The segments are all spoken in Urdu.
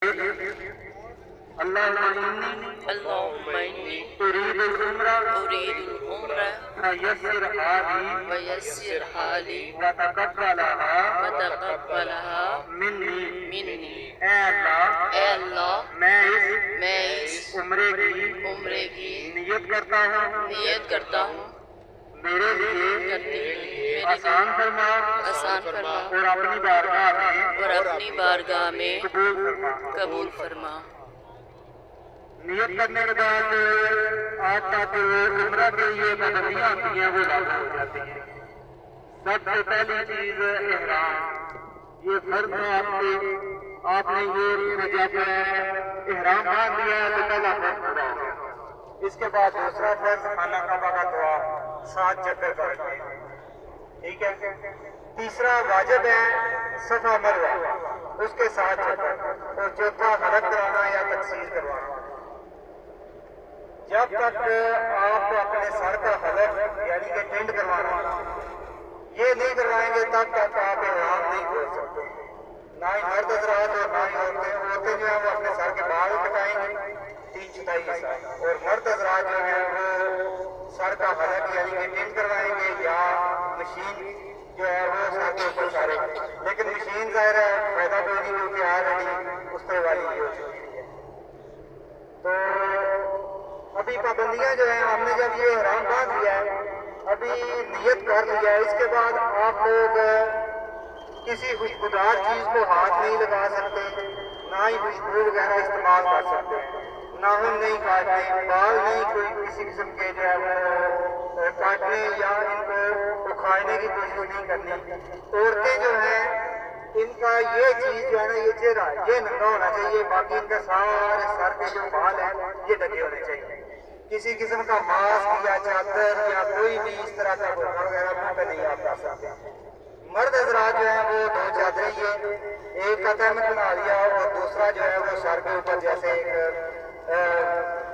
اللهم إني أريد العمرة فيسر حالي وتقبلها مني۔ اے اللہ میں اس عمرے کی نیت کرتا ہوں میرے لیے آسان فرما اور اپنی بارگاہ میں قبول فرما۔ نیت کرنے کے بعد آپ کا جو عمرہ کے لیے پابندیاں ہوتی ہیں وہ لاگو ہو جاتی ہیں۔ سب سے پہلی چیز احرام، یہ فرض ہے آپ نے یہ جب احرام باندھ لیا ہے تو پہلا فرض پورا ہو گیا۔ اس کے بعد دوسرا فرض خانہ کعبہ کا طواف 7 چکر کرنا ہے، ٹھیک ہے۔ تیسرا واجب ہے صفا مروہ، اس کے 7 چکر، اور چوتھا حلق کرانا یا تقصیر کروانا۔ جب تک آپ اپنے سر کا حلق یعنی کہ ٹینڈ کروانا یہ نہیں کروائیں گے تب تک آپ احرام نہیں کھول سکتے، نہ ہی مرد حضرات اور نہ ہی عورتیں جو ہیں وہ اپنے سر کے بال کٹائیں گے 3/4 حصہ، اور مرد حضرات جو ہیں وہ سر کا حلق یعنی کہ ٹینڈ کروائیں گے یا مشین جو ہے وہ سر کے اوپر سارے، لیکن مشین ظاہر ہے فائدہ کوئی نہیں کیونکہ آلریڈی اس طرح والی ہو چکی ہے۔ تو ابھی پابندیاں جو ہیں ہم نے جب یہ احرام باندھ لیا ہے، ابھی نیت کر لیا ہے، اس کے بعد آپ لوگ کسی خوشبودار چیز کو ہاتھ نہیں لگا سکتے، نہ ہی خوشبو وغیرہ استعمال کر سکتے ہیں، ناخن نہیں کاٹنے، بال نہیں کوئی کسی قسم کے جو ہے وہ کاٹنے یا ان کو اکھاڑنے کی کوشش نہیں کرنی۔ عورتیں جو ہیں ان کا یہ چیز جو ہے نا یہ چہرہ یہ ننگا ہونا چاہیے، باقی ان کا سارے سر کے جو بال ہیں یہ ڈھکے ہونے چاہیے۔ کسی قسم کا ماسک یا چادر یا کوئی بھی اس طرح کا برقع وغیرہ منہ پہ نہیں آپ کر سکتے۔ مرد حضرات جو ہیں وہ 2 چادریں یہ ایک کا تہمت بنا لیا اور دوسرا جو ہے وہ سر کے اوپر جیسے ایک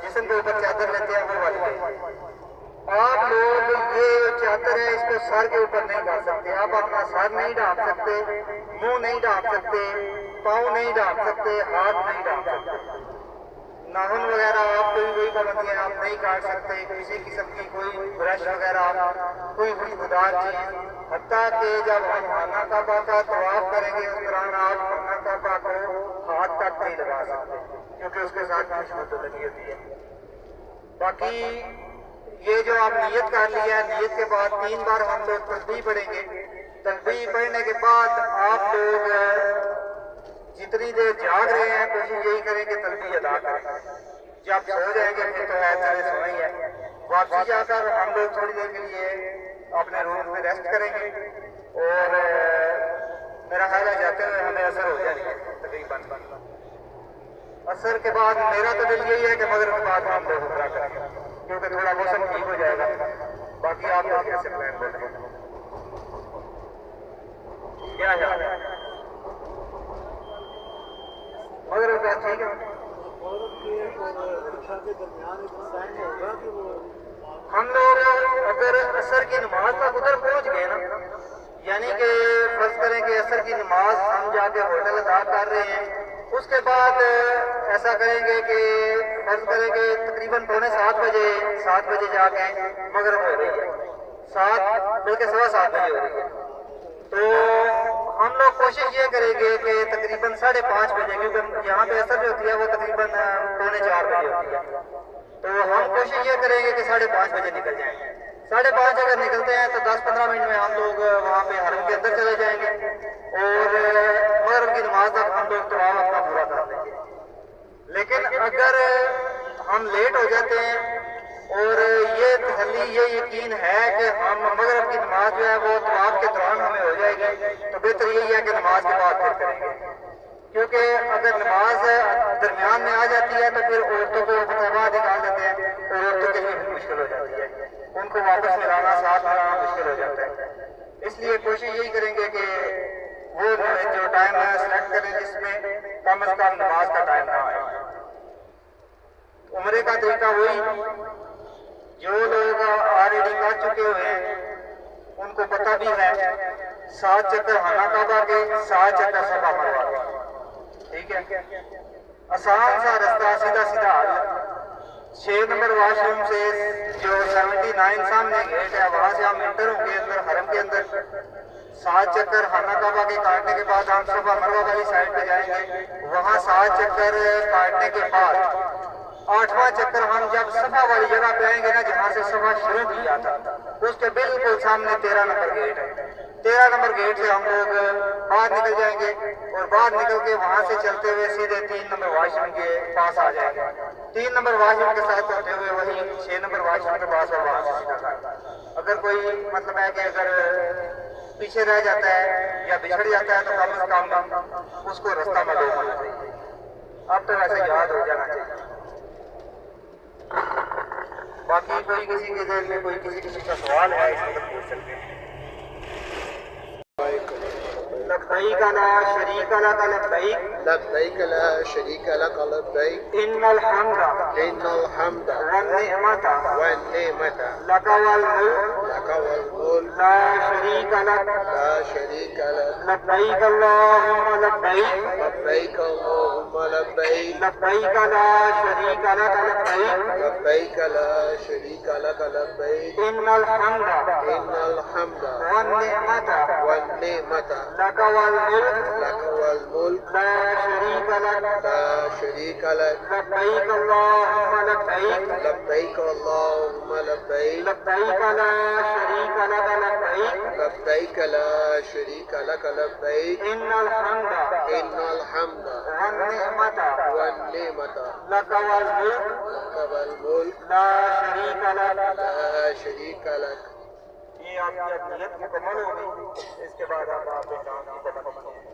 جسم کے اوپر چادر لیتے ہیں وہ والی ہے۔ آپ لوگ یہ چادر ہے اس کو سر کے اوپر نہیں ڈال سکتے، آپ اپنا سر نہیں ڈھانپ سکتے، منہ نہیں ڈھانپ سکتے، پاؤں نہیں ڈھانپ سکتے، ہاتھ نہیں ڈھانپ سکتے، ناخن وغیرہ آپ کوئی کوئی پابندیاں آپ نہیں کاٹ سکتے، کسی قسم کی کوئی برش وغیرہ کوئی خوشبودار چیز، حتیٰ کہ جب ہم خانہ کعبہ کا طواف کریں گے اس دوران آپ خانہ کعبہ کو ہاتھ تک نہیں لگا سکتے کیونکہ اس کے ساتھ خوشبو تو لگی ہوتی ہے۔ باقی یہ جو آپ نیت کر لیا ہے، نیت کے بعد 3 بار ہم لوگ تسبیح پڑھیں گے۔ تسبیح پڑھنے کے بعد آپ لوگ جتنی دیر جاگ رہے ہیں کوشش یہی کریں کہ تسبیح ادا کریں، جب سو جائیں گے پھر تو ہے چلے سونا ہی ہے، واپسی جا کر ہم لوگ تھوڑی دیر کے لیے اپنے روم میں ریسٹ کریں گے، اور میرا خیال ہے جاتے ہوئے ہمیں اثر ہو جائے گا تقریباً۔ اثر کے بعد میرا تو دل یہی ہے کہ مغرب کے بعد ہم لوگ عمرہ کریں گے کیونکہ تھوڑا موسم ٹھیک ہو جائے گا۔ باقی آپ لوگ کیسے پلان کریں گے؟ کیا ہے مغرب کا ٹھیک ہے؟ ہم لوگ اگر عصر کی نماز تک ادھر پہنچ گئے نا، یعنی کہ فرض کریں کہ عصر کی نماز ہم جا کے ہوٹل ادا کر رہے ہیں، اس کے بعد ایسا کریں گے کہ فرض کریں کہ تقریباً 6:45 بجے جا کے مغرب ہو رہی ہے، 7 بلکہ 7:15 بجے ہو رہی ہے، تو ہم لوگ کوشش یہ کریں گے کہ تقریباً 5:30 بجے، کیونکہ یہاں پہ عصر جو ہوتی ہے وہ تقریباً 3:45 بجے ہوتی ہے، تو ہم کوشش یہ کریں گے کہ 5:30 بجے نکل جائیں۔ 5:30 اگر نکلتے ہیں تو 10-15 منٹ میں ہم لوگ وہاں پہ حرم کے اندر چلے جائیں گے اور مغرب کی نماز تک ہم لوگ طواف اپنا پورا کر لیں گے۔ لیکن اگر ہم لیٹ ہو جاتے ہیں اور یہ تسلی یہ یقین ہے کہ ہم مغرب کی نماز جو ہے وہ طواف کے دوران ہمیں ہو جائے گی، تو بہتر یہی ہے کہ نماز کے بعد پھر کریں گے، کیونکہ اگر نماز درمیان میں آ جاتی ہے تو پھر عورتوں کو فتوا نکال دیتے ہیں اور عورتوں کے لیے مشکل ہو جاتی ہے، ان کو واپس ملانا ساتھ ملانا مشکل ہو جاتا ہے۔ اس لیے کوشش یہی کریں گے کہ وہ جو ٹائم سلیکٹ کریں جس میں کم از کم نماز کا ٹائم نہ آئے۔ عمرے کا طریقہ وہی، جو لوگ آلریڈی کر چکے ہوئے ہیں ان کو پتہ بھی ہے، 7 چکر خانہ کعبہ کے، 7 چکر صفا مروہ کے، ٹھیک ہے۔ آسان سا رستہ، سیدھا سیدھا حل۔ 6 نمبر واش روم سے جو 79 سامنے گیٹ ہے وہاں سے ہم انٹر ہوں گے اندر حرم کے اندر۔ 7 چکر خانہ کعبہ کے کاٹنے کے بعد ہم صفا مروہ والی سائڈ پہ جائیں گے، وہاں 7 چکر کاٹنے کے بعد 8واں چکر ہم جب صفا والی جگہ پہ آئیں گے نا جہاں سے صفا شروع کیا تھا اس کے بالکل سامنے 13 نمبر گیٹ ہے۔ 13 نمبر گیٹ سے ہم لوگ باہر نکل جائیں گے اور باہر نکل کے وہاں سے چلتے ہوئے سیدھے 3 نمبر واش روم کے پاس آ جائیں گے۔ 3 نمبر واش روم کے ساتھ ہوتے ہوئے وہی 6 نمبر واش روم کے پاس اور وہاں سے سیدھا کر۔ اگر کوئی مطلب ہے کہ اگر پیچھے رہ جاتا ہے یا بچھڑ جاتا ہے تو کم از کم اس کو رستہ معلوم ہونا چاہیے۔ اب تو ویسے یاد ہو جانا چاہیے۔ باقی کوئی کسی کے ذہن میں کوئی کسی کا سوال ہے اس وقت پوچھ سکتے ہیں۔ لبیک لا شریک لک لبیک لبيك لا شريك لك لبيك ان الحمد إن الحمد والنعمت والنعمة لک والملک لك والملك لا شریک لک لا شريك لك لبیک اللہم لبیک لبيك اللهم لبيك لبیک لا شریک لک لبیک لبيك لا شريك لك لبيك ان الحمد إن الحمد والنعمت والنعمة لک والملک لك والملك لا شریک لک لا شريك لك لبیک اللہم لبیک لبيك اللهم لبيك لبیک لا شریک لک لبیک لبيك لا شريك لك لبيك ان الحمد إن الحمد والنعمت والنعمة لک والملک لك والملك لا شریک لک۔ لا شريك لك۔ یہ آپ کی نیت مکمل ہو گئی، اس کے بعد آپ اپنے کام کی مکمل